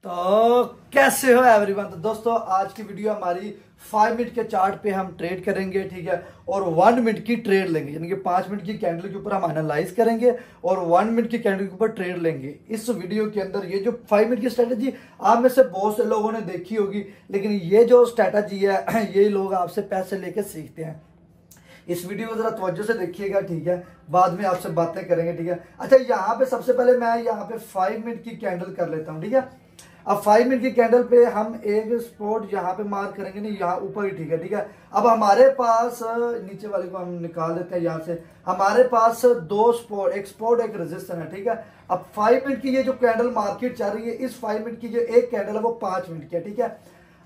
तो कैसे हो एवरीवन। तो दोस्तों आज की वीडियो हमारी 5 मिनट के चार्ट पे हम ट्रेड करेंगे, ठीक है, और 1 मिनट की ट्रेड लेंगे, यानी कि 5 मिनट की कैंडल के ऊपर हम एनालाइज करेंगे और 1 मिनट की कैंडल के ऊपर ट्रेड लेंगे। इस वीडियो के अंदर ये जो 5 मिनट की स्ट्रेटजी आप में से बहुत से लोगों ने देखी होगी, लेकिन ये जो स्ट्रेटजी है ये लोग आपसे पैसे लेके सीखते हैं। इस वीडियो को जरा तवज्जो से देखिएगा, ठीक है, बाद में आपसे बातें करेंगे, ठीक है। अच्छा, यहाँ पे सबसे पहले मैं यहाँ पे 5 मिनट की कैंडल कर लेता हूँ, ठीक है। अब 5 मिनट की कैंडल पे हम एक स्पॉट यहाँ पे मार्क करेंगे, नहीं यहाँ ऊपर ही, ठीक है, ठीक है। अब हमारे पास नीचे वाले को हम निकाल देते हैं यहाँ से। हमारे पास दो स्पॉट, एक स्पॉट एक रेजिस्टेंस है, ठीक है। अब 5 मिनट की ये जो कैंडल मार्केट चल रही है, इस 5 मिनट की जो एक कैंडल है वो 5 मिनट की है, ठीक है।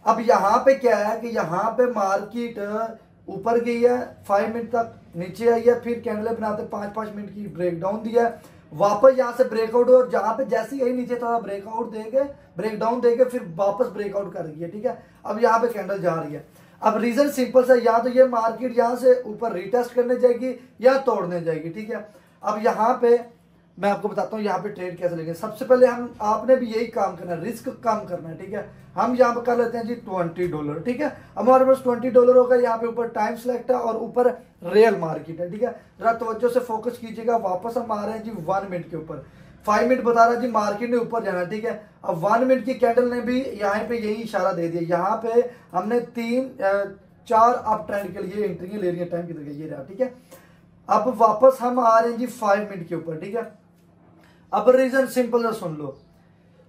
अब यहाँ पे क्या है कि यहाँ पे मार्केट ऊपर गई है 5 मिनट तक, नीचे आई है, फिर कैंडल बनाते 5-5 मिनट की ब्रेकडाउन दिया है, वापस यहाँ से ब्रेकआउट और जहां पे जैसे यही नीचे थोड़ा ब्रेकआउट देके ब्रेकडाउन देके फिर वापस ब्रेकआउट कर रही है, ठीक है। अब यहाँ पे कैंडल जा रही है। अब रीजन सिंपल सा, या तो ये मार्केट यहाँ से ऊपर रिटेस्ट करने जाएगी या तोड़ने जाएगी, ठीक है। अब यहाँ पे मैं आपको बताता हूँ यहाँ पे ट्रेड कैसे लेंगे। सबसे पहले हम आपने भी यही काम करना है, रिस्क कम करना है, ठीक है। हम यहाँ पे कर लेते हैं जी $20, ठीक है। हमारे पास $20 होगा, यहाँ पे ऊपर टाइम सेलेक्ट है और ऊपर रियल मार्केट है, ठीक है। जरा तवज्जो से फोकस कीजिएगा। वापस हम आ रहे हैं जी 1 मिनट के ऊपर। 5 मिनट बता रहा है जी मार्केट ने ऊपर जाना, ठीक है। अब 1 मिनट की कैंडल ने भी यहाँ पे यही इशारा दे दिया। यहाँ पे हमने 3-4 अप ट्रेंड के लिए एंट्री ले रही है, टाइम किधर ये रहा, ठीक है। अब वापस हम आ रहे हैं जी 5 मिनट के ऊपर, ठीक है। अब रीजन सिंपल से सुन लो।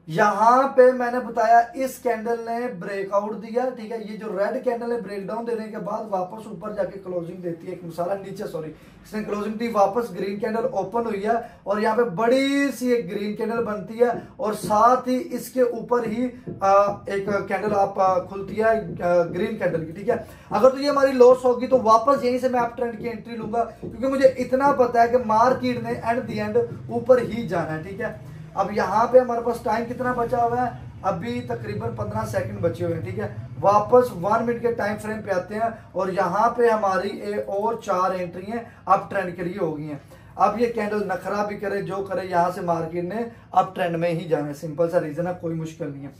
यहां पे मैंने बताया इस कैंडल ने ब्रेकआउट दिया, ठीक है। ये जो रेड कैंडल है ब्रेकडाउन देने के बाद वापस ऊपर जाके क्लोजिंग देती है, एक मसाला नीचे, सॉरी, इसने क्लोजिंग दी, वापस ग्रीन कैंडल ओपन हुई है और यहाँ पे बड़ी सी एक ग्रीन कैंडल बनती है और साथ ही इसके ऊपर ही एक कैंडल आप खुलती है ग्रीन कैंडल की, ठीक है। अगर तो ये हमारी लॉस होगी तो वापस यहीं से मैं अप ट्रेंड की एंट्री लूंगा, क्योंकि मुझे इतना पता है कि मार्केट ने एट द एंड ऊपर ही जाना है, ठीक है। अब यहाँ पे हमारे पास टाइम कितना बचा हुआ है, अभी तकरीबन 15 सेकंड बचे हुए हैं, ठीक है। वापस 1 मिनट के टाइम फ्रेम पे आते हैं और यहाँ पे हमारी और 4 एंट्री हैं अप ट्रेंड के लिए हो गई हैं। अब ये कैंडल नखरा भी करे जो करे, यहाँ से मार्केट ने अप ट्रेंड में ही जाना है। सिंपल सा रीजन है, कोई मुश्किल नहीं है।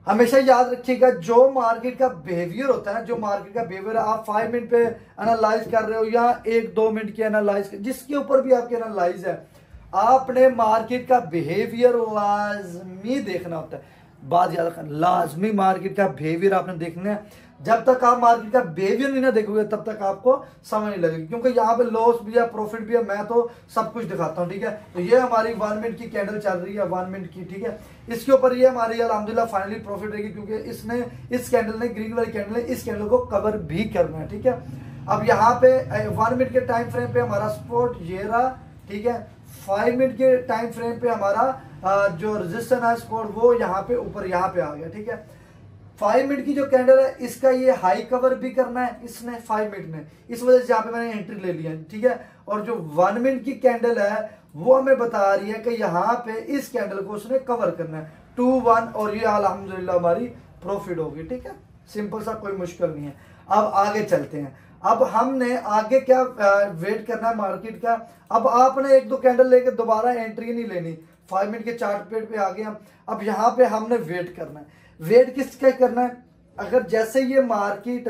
हमेशा याद रखिएगा, जो मार्केट का बिहेवियर होता है, जो मार्केट का बिहेवियर आप 5 मिनट पे एनालाइज कर रहे हो या 1-2 मिनट की एनालाइज, जिसके ऊपर भी आपकी एनालाइज है, आपने मार्केट का बिहेवियर लाजमी देखना होता है। बात याद रखना, लाजमी मार्केट का बिहेवियर आपने देखना है। जब तक आप मार्केट का बिहेवियर नहीं ना देखोगे तब तक आपको समझ नहीं लगेगी, क्योंकि यहाँ पे लॉस भी है प्रॉफिट भी है, मैं तो सब कुछ दिखाता हूँ, ठीक है। तो ये हमारी 1 मिनट की कैंडल चल रही है, 1 मिनट की, ठीक है। इसके ऊपर ये हमारी अल्हम्दुलिल्लाह फाइनली प्रॉफिट रहेगी, क्योंकि इसने, इस कैंडल ने, ग्रीन वाली कैंडल ने इस कैंडल को कवर भी करना है, ठीक है। अब यहाँ पे 1 मिनट के टाइम फ्रेम पे हमारा सपोर्ट ये रहा, ठीक है। 5 मिनट के टाइम फ्रेम पे हमारा जो रेजिस्टेंस है सपोर्ट वो यहाँ पे ऊपर यहाँ पे आ गया, ठीक है। 5 मिनट की जो कैंडल है इसका ये हाई कवर भी करना है इसने 5 मिनट में, इस वजह से यहाँ पे मैंने एंट्री ले लिया, ठीक है। और जो 1 मिनट की कैंडल है वो हमें बता रही है कि यहाँ पे इस कैंडल को उसने कवर करना है 2-1, और ये अल्हम्दुलिल्लाह हमारी प्रॉफिट होगी, ठीक है। सिंपल सा, कोई मुश्किल नहीं है। अब आगे चलते हैं। अब हमने आगे क्या वेट करना है मार्केट का। अब आपने 1-2 कैंडल लेके दोबारा एंट्री नहीं लेनी, 5 मिनट के चार्ट पे आ गए हम। अब यहाँ पे हमने वेट करना है। वेट किसका करना है? अगर जैसे ये मार्केट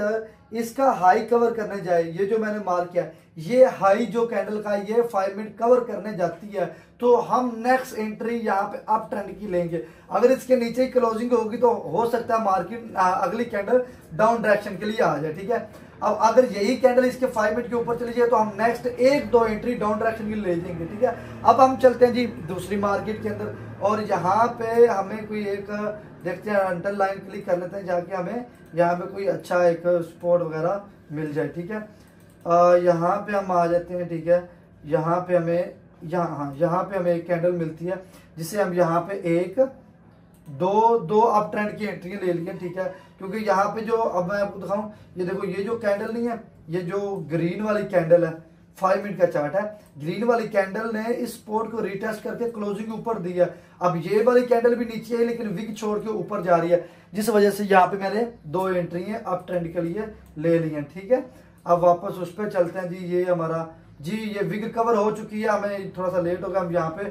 इसका हाई कवर करने जाए, ये जो मैंने मार्क किया, ये हाई जो कैंडल का ये 5 मिनट कवर करने जाती है, तो हम नेक्स्ट एंट्री यहाँ पे अप ट्रेंड की लेंगे। अगर इसके नीचे ही क्लोजिंग होगी तो हो सकता है मार्केट अगली कैंडल डाउन डायरेक्शन के लिए आ जाए, ठीक है। अब अगर यही कैंडल इसके 5 मिनट के ऊपर चली जाए तो हम नेक्स्ट 1-2 एंट्री डाउन डायरेक्शन के लिए ले जाएंगे, ठीक है। अब हम चलते हैं जी दूसरी मार्केट के अंदर, और यहाँ पे हमें कोई एक देखते हैं, अंडर लाइन क्लिक कर लेते हैं जाके, हमें यहाँ पे कोई अच्छा एक स्पॉट वगैरह मिल जाए, ठीक है। यहाँ पे हम आ जाते हैं, ठीक है। यहाँ पे हमें यहाँ पे हमें एक कैंडल मिलती है जिसे हम यहाँ पे 1-2 अप ट्रेंड की एंट्री ले लिए, ठीक है। क्योंकि यहाँ पे जो, अब मैं आपको दिखाऊं, ये देखो, ये जो कैंडल नहीं है, ये जो ग्रीन वाली कैंडल है, 5 मिनट का चार्ट है, ग्रीन वाली कैंडल ने इस सपोर्ट को रिटेस्ट करके क्लोजिंग ऊपर दी है। अब ये वाली कैंडल भी नीचे है लेकिन विग छोड़ के ऊपर जा रही है, जिस वजह से यहाँ पे मैंने 2 एंट्री है अप ट्रेंड के लिए ले ली है, ठीक है। अब वापस उस पर चलते हैं जी। ये हमारा जी ये विग कवर हो चुकी है, हमें थोड़ा सा लेट होगा, हम यहाँ पे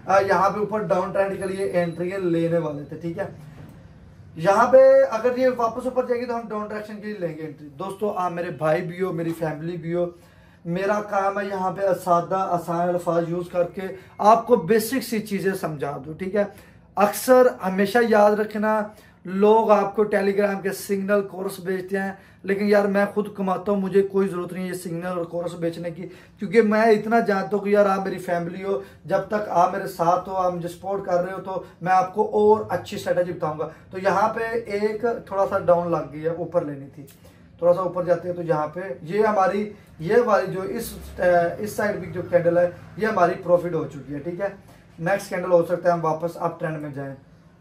यहाँ पे ऊपर डाउन ट्रेंड के लिए एंट्री लेने वाले थे, ठीक है। यहाँ पे अगर ये वापस ऊपर जाएगी तो हम डाउन डायरेक्शन के लिए लेंगे एंट्री। दोस्तों आप मेरे भाई भी हो, मेरी फैमिली भी हो, मेरा काम है यहाँ पे सादा आसान अल्फाज यूज करके आपको बेसिक सी चीजें समझा दूं, ठीक है। अक्सर हमेशा याद रखना, लोग आपको टेलीग्राम के सिग्नल कोर्स बेचते हैं, लेकिन यार मैं खुद कमाता हूँ, मुझे कोई ज़रूरत नहीं है ये सिग्नल और कोर्स बेचने की, क्योंकि मैं इतना जानता हूँ कि यार आप मेरी फैमिली हो, जब तक आप मेरे साथ हो, आप मुझे सपोर्ट कर रहे हो, तो मैं आपको और अच्छी स्ट्रेटजी बताऊंगा। तो यहाँ पे एक थोड़ा सा डाउन लग गई है, ऊपर लेनी थी, थोड़ा सा ऊपर जाते हैं तो यहाँ पे ये हमारी ये वाली जो इस साइड की जो कैंडल है ये हमारी प्रॉफिट हो चुकी है, ठीक है। नेक्स्ट कैंडल हो सकता है हम वापस अप ट्रेंड में जाएं,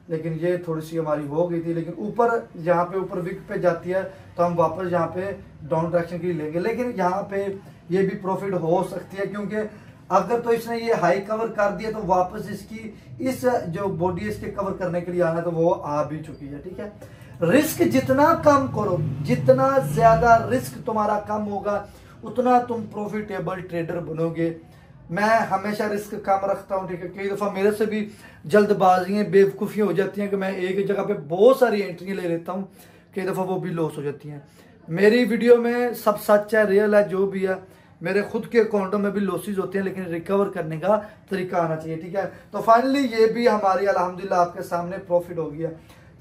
लेकिन ये थोड़ी सी हमारी हो गई थी, लेकिन ऊपर यहाँ पे ऊपर विक पे जाती है तो हम वापस यहाँ पे डाउन डायरेक्शन के लिए लेंगे, लेकिन यहाँ पे ये भी प्रॉफिट हो सकती है, क्योंकि अगर तो इसने ये हाई कवर कर दिया तो वापस इसकी इस जो बॉडी इसके कवर करने के लिए आना तो वो आ भी चुकी है, ठीक है। रिस्क जितना कम करो, जितना ज्यादा रिस्क तुम्हारा कम होगा उतना तुम प्रॉफिटेबल ट्रेडर बनोगे। मैं हमेशा रिस्क कम रखता हूं, ठीक है। कई दफा मेरे से भी जल्दबाजियां बेवकूफियां हो जाती हैं कि मैं एक जगह पे बहुत सारी एंट्री ले लेता हूं, कई दफा वो भी लॉस हो जाती हैं। मेरी वीडियो में सब सच है, रियल है, जो भी है। मेरे खुद के अकाउंटों में भी लॉसेज होते हैं, लेकिन रिकवर करने का तरीका आना चाहिए, ठीक है। तो फाइनली ये भी हमारी अल्हम्दुलिल्लाह आपके सामने प्रॉफिट हो गया।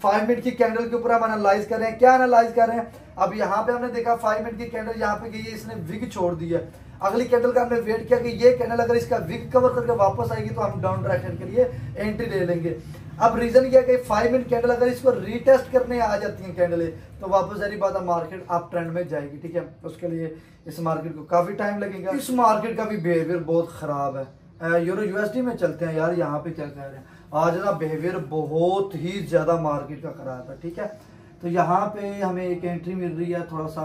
5 मिनट की कैंडल के ऊपर हम एनालाइज कर रहे हैं। क्या एनालाइज कर रहे हैं? अब यहाँ पे हमने देखा 5 मिनट की कैंडल यहाँ पे गई है, इसने विग छोड़ दी है। अगली कैंडल का हमने वेट किया कि ये कैंडल अगर इसका विग कवर करके वापस आएगी तो हम डाउन डायरेक्शन के लिए एंट्री ले लेंगे। अब रीजन यह है कि 5 मिनट कैंडल अगर इसको रीटेस्ट करने आ जाती है कैंडल तो वापस सारी बात मार्केट अप ट्रेंड में जाएगी, ठीक है। उसके लिए इस मार्केट को काफी टाइम लगेगा। इस मार्केट का भी बिहेवियर बहुत खराब है। यूरो यूएसडी में चलते हैं यार, यहाँ पे क्या कह रहे हैं आज ना, बिहेवियर बहुत ही ज्यादा मार्केट का खराब है, ठीक है। तो यहाँ पे हमें एक एंट्री मिल रही है, थोड़ा सा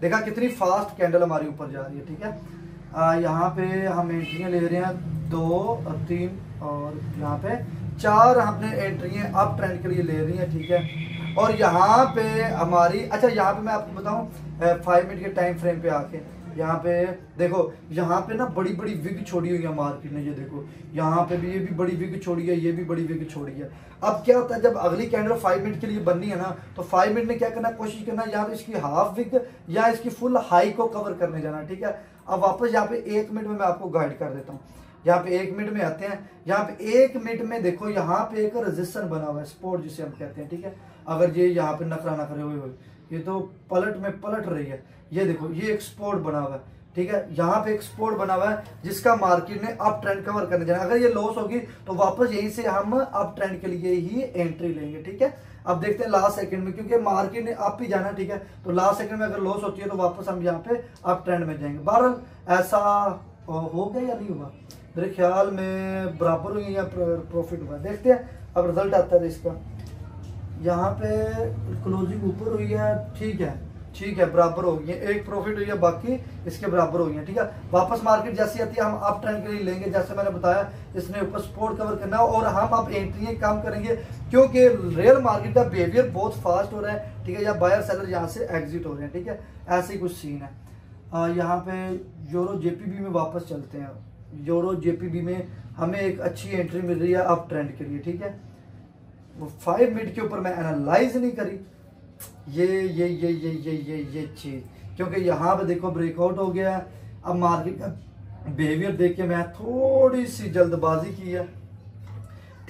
देखा कितनी फास्ट कैंडल हमारी ऊपर जा रही है, ठीक है। यहाँ पे हम एंट्रियां ले रहे हैं 2 और 3 और यहाँ पे 4 हमने एंट्रियां अप ट्रेंड के लिए ले रही हैं, ठीक है। और यहाँ पे हमारी अच्छा यहाँ पे मैं आपको बताऊं 5 मिनट के टाइम फ्रेम पे आके यहाँ पे देखो, यहाँ पे ना बड़ी बड़ी विग छोड़ी हुई है मार्केट ने, ये देखो यहाँ पे भी ये भी बड़ी विग छोड़ी है, ये भी बड़ी विग छोड़ी है। अब क्या होता है जब अगली कैंडल 5 मिनट के लिए बननी है ना, तो 5 मिनट में क्या करना, कोशिश करना या तो इसकी हाफ विग या इसकी फुल हाई को कवर करने जाना, ठीक है। अब वापस यहाँ पे 1 मिनट में मैं आपको गाइड कर देता हूँ। यहाँ पे 1 मिनट में आते हैं, यहाँ पे 1 मिनट में देखो यहाँ पे एक रेजिस्टेंस बना हुआ है, सपोर्ट जिसे हम कहते हैं, ठीक है। अगर ये यहाँ पे नखरा नखरे हुए ये तो पलट में पलट रही है, ये देखो ये एक सपोर्ट बना हुआ है, ठीक है। यहाँ पे एक सपोर्ट बना हुआ है जिसका मार्केट ने अप ट्रेंड कवर करने जाना। अगर ये लॉस होगी तो वापस यहीं से हम अप ट्रेंड के लिए ही एंट्री लेंगे, ठीक है। अब देखते हैं लास्ट सेकंड में, क्योंकि मार्केट ने अप ही जाना, ठीक है। तो लास्ट सेकंड में अगर लॉस होती है तो वापस हम यहाँ पे अप ट्रेंड में जाएंगे। बहरहाल ऐसा हो गया या नहीं हुआ, मेरे ख्याल में बराबर हुई या प्रॉफिट हुआ, देखते हैं अब रिजल्ट आता है इसका। यहाँ पे क्लोजिंग ऊपर हुई है, ठीक है बराबर हो गई है, एक प्रॉफिट हुई है, बाकी इसके बराबर हो गई है, ठीक है। वापस मार्केट जैसी आती है हम अप ट्रेंड के लिए लेंगे, जैसे मैंने बताया इसने ऊपर सपोर्ट कवर करना है और हम अब एंट्री कम करेंगे, क्योंकि रियल मार्केट का बिहेवियर बहुत फास्ट हो रहा है, ठीक है। या बायर सेलर यहाँ से एग्जिट हो रहे हैं, ठीक है। ऐसे ही कुछ सीन है। यहाँ पे यूरो जेपीबी में वापस चलते हैं। यूरो जेपीबी में हमें एक अच्छी एंट्री मिल रही है अप ट्रेंड के लिए, ठीक है। वो 5 मिनट के ऊपर मैं एनालाइज नहीं करी ये चीज, क्योंकि यहाँ पे देखो ब्रेकआउट हो गया। अब मार्केट का बिहेवियर देख के मैं थोड़ी सी जल्दबाजी की है,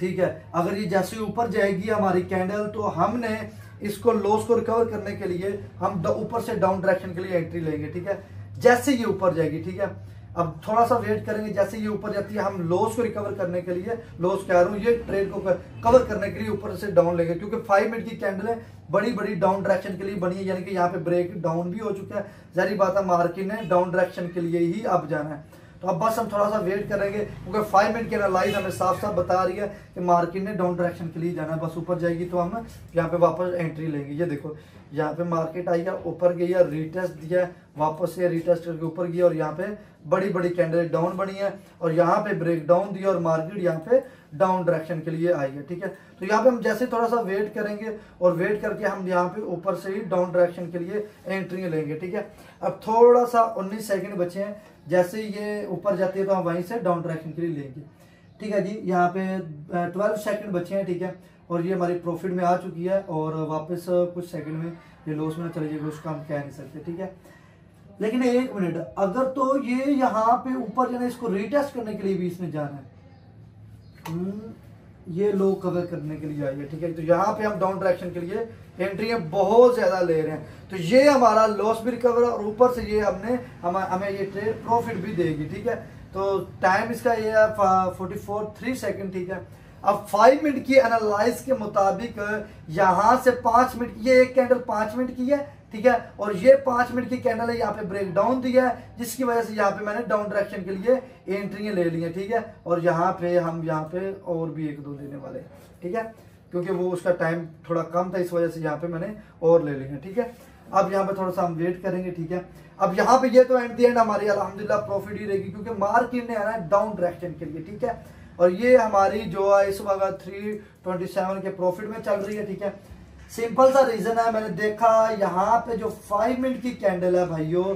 ठीक है। अगर ये जैसे ऊपर जाएगी हमारी कैंडल तो हमने इसको लॉस को रिकवर करने के लिए हम ऊपर से डाउन डायरेक्शन के लिए एंट्री लेंगे, ठीक है। जैसे ये ऊपर जाएगी, ठीक है। अब थोड़ा सा वेट करेंगे, जैसे ये ऊपर जाती है हम लॉस को रिकवर करने के लिए, लॉस कह रहा हूँ ये ट्रेड को कवर करने के लिए ऊपर से डाउन लेंगे, क्योंकि 5 मिनट की कैंडल है बड़ी बड़ी डाउन डायरेक्शन के लिए बनी है, यानी कि यहाँ पे ब्रेक डाउन भी हो चुका है। जारी बात है मार्केट ने डाउन डायरेक्शन के लिए ही अब जाना है, तो अब बस हम थोड़ा सा वेट करेंगे, क्योंकि 5 मिनट की एनालाइज हमें साफ साफ बता रही है कि मार्केट ने डाउन डायरेक्शन के लिए जाना है। बस ऊपर जाएगी तो हम यहाँ पे वापस एंट्री लेंगे। ये देखो यहाँ पे मार्केट आई है, ऊपर गई है, रीटेस्ट दिया है, वापस से रीटेस्ट करके ऊपर गई और यहाँ पे बड़ी बड़ी कैंडल डाउन बनी है और यहाँ पे ब्रेक डाउन दिया और मार्केट यहाँ पे डाउन डायरेक्शन के लिए आई है, ठीक है। तो यहाँ पे हम जैसे थोड़ा सा वेट करेंगे और वेट करके हम यहाँ पे ऊपर से ही डाउन डायरेक्शन के लिए एंट्री लेंगे, ठीक है। अब थोड़ा सा 19 सेकंड बचे हैं, जैसे ये ऊपर जाती है तो हम वहीं से डाउन डायरेक्शन के लिए लेंगे, ठीक है जी। यहाँ पे 12 सेकंड बचे हैं, ठीक है। और ये हमारी प्रॉफिट में आ चुकी है और वापस कुछ सेकंड में ये लॉस में चले जाएगी, उसका हम कह नहीं सकते, ठीक है। लेकिन एक मिनट, अगर तो ये यहाँ पे ऊपर जाना, इसको रीटेस्ट करने के लिए भी इसने जाना है, ये लो कवर करने के लिए आई है, ठीक है। तो यहाँ पे हम डाउन डायरेक्शन के लिए एंट्री बहुत ज्यादा ले रहे हैं, तो ये हमारा लॉस भी रिकवर और ऊपर से ये हमें ये ट्रेड प्रॉफिट भी देगी, ठीक है। तो टाइम इसका ये है 44.3 सेकंड, ठीक है। अब 5 मिनट की एनालाइज के मुताबिक यहां से 5 मिनट, ये एक कैंडल 5 मिनट की है, ठीक है। और ये 5 मिनट की कैंडल है, यहाँ पे ब्रेक डाउन दिया है, जिसकी वजह से यहाँ पे मैंने डाउन डायरेक्शन के लिए एंट्री ले ली है, ठीक है। और यहाँ पे हम यहाँ पे और भी 1-2 लेने वाले हैं, ठीक है, क्योंकि वो उसका टाइम थोड़ा कम था, इस वजह से यहाँ पे मैंने और ले लिए, ठीक है। अब यहाँ पे थोड़ा सा हम वेट करेंगे, ठीक है। अब यहाँ पे ये तो एट द एंड हमारी अल्हम्दुलिल्लाह प्रॉफिट ही रहेगी, क्योंकि मार्केट ने आना है डाउन डायरेक्शन के लिए, ठीक है। और ये हमारी जो है इस वक्त 327 के प्रॉफिट में चल रही है, ठीक है। सिंपल सा रीजन है, मैंने देखा यहाँ पे जो 5 मिनट की कैंडल है भाइयों,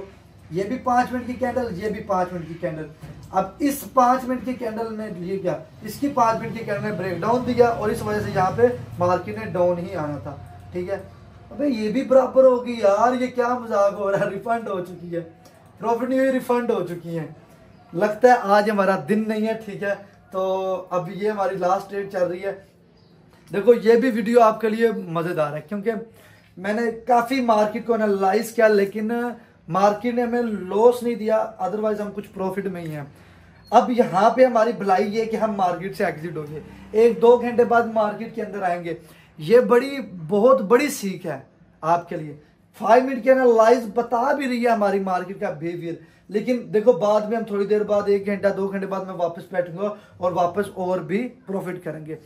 ये भी 5 मिनट की कैंडल, ये भी 5 मिनट की कैंडल। अब इस 5 मिनट की कैंडल में ये क्या, इसकी 5 मिनट की कैंडल में ब्रेक डाउन दिया और इस वजह से यहाँ पे मार्केट ने डाउन ही आना था, ठीक है। अबे ये भी बराबर होगी यार, ये क्या मजाक हो रहा है, रिफंड हो चुकी है, प्रॉफिट नहीं हुई, रिफंड हो चुकी है। लगता है आज हमारा दिन नहीं है, ठीक है। तो अब ये हमारी लास्ट डेट चल रही है। देखो ये भी वीडियो आपके लिए मजेदार है, क्योंकि मैंने काफी मार्केट को एनालाइज किया, लेकिन मार्केट ने हमें लॉस नहीं दिया, अदरवाइज हम कुछ प्रॉफिट में ही हैं। अब यहाँ पे हमारी भलाई ये कि हम मार्केट से एग्जिट हो गए, 1-2 घंटे बाद मार्केट के अंदर आएंगे। ये बहुत बड़ी सीख है आपके लिए। 5 मिनट की एनालाइज बता भी रही है हमारी मार्केट का बिहेवियर, लेकिन देखो बाद में हम थोड़ी देर बाद 1 घंटा 2 घंटे बाद मैं वापस बैठूंगा और वापस और भी प्रॉफिट करेंगे।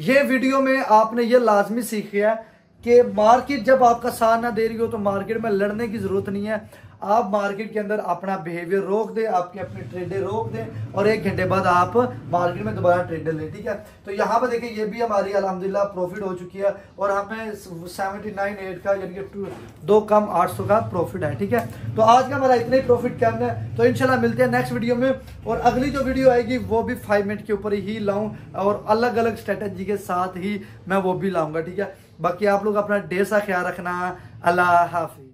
ये वीडियो में आपने ये लाजमी सीख लिया कि मार्केट जब आपका साथ ना दे रही हो तो मार्केट में लड़ने की जरूरत नहीं है। आप मार्केट के अंदर अपना बिहेवियर रोक दें, आपकी अपनी ट्रेडें रोक दें और 1 घंटे बाद आप मार्केट में दोबारा ट्रेडर लें, ठीक है। तो यहाँ पर देखिए ये भी हमारी अल्हम्दुलिल्लाह प्रॉफिट हो चुकी है और हमें 79.8 का यानी कि 2 कम 800 का प्रॉफिट है, ठीक है। तो आज का हमारा इतना ही प्रॉफिट करना है, तो इंशाल्लाह मिलते हैं नेक्स्ट वीडियो में। और अगली जो वीडियो आएगी वो भी 5 मिनट के ऊपर ही लाऊं और अलग अलग स्ट्रेटेजी के साथ ही मैं वो भी लाऊंगा, ठीक है। बाकी आप लोग अपना ढेर सा ख्याल रखना। अल्लाह हाफिज।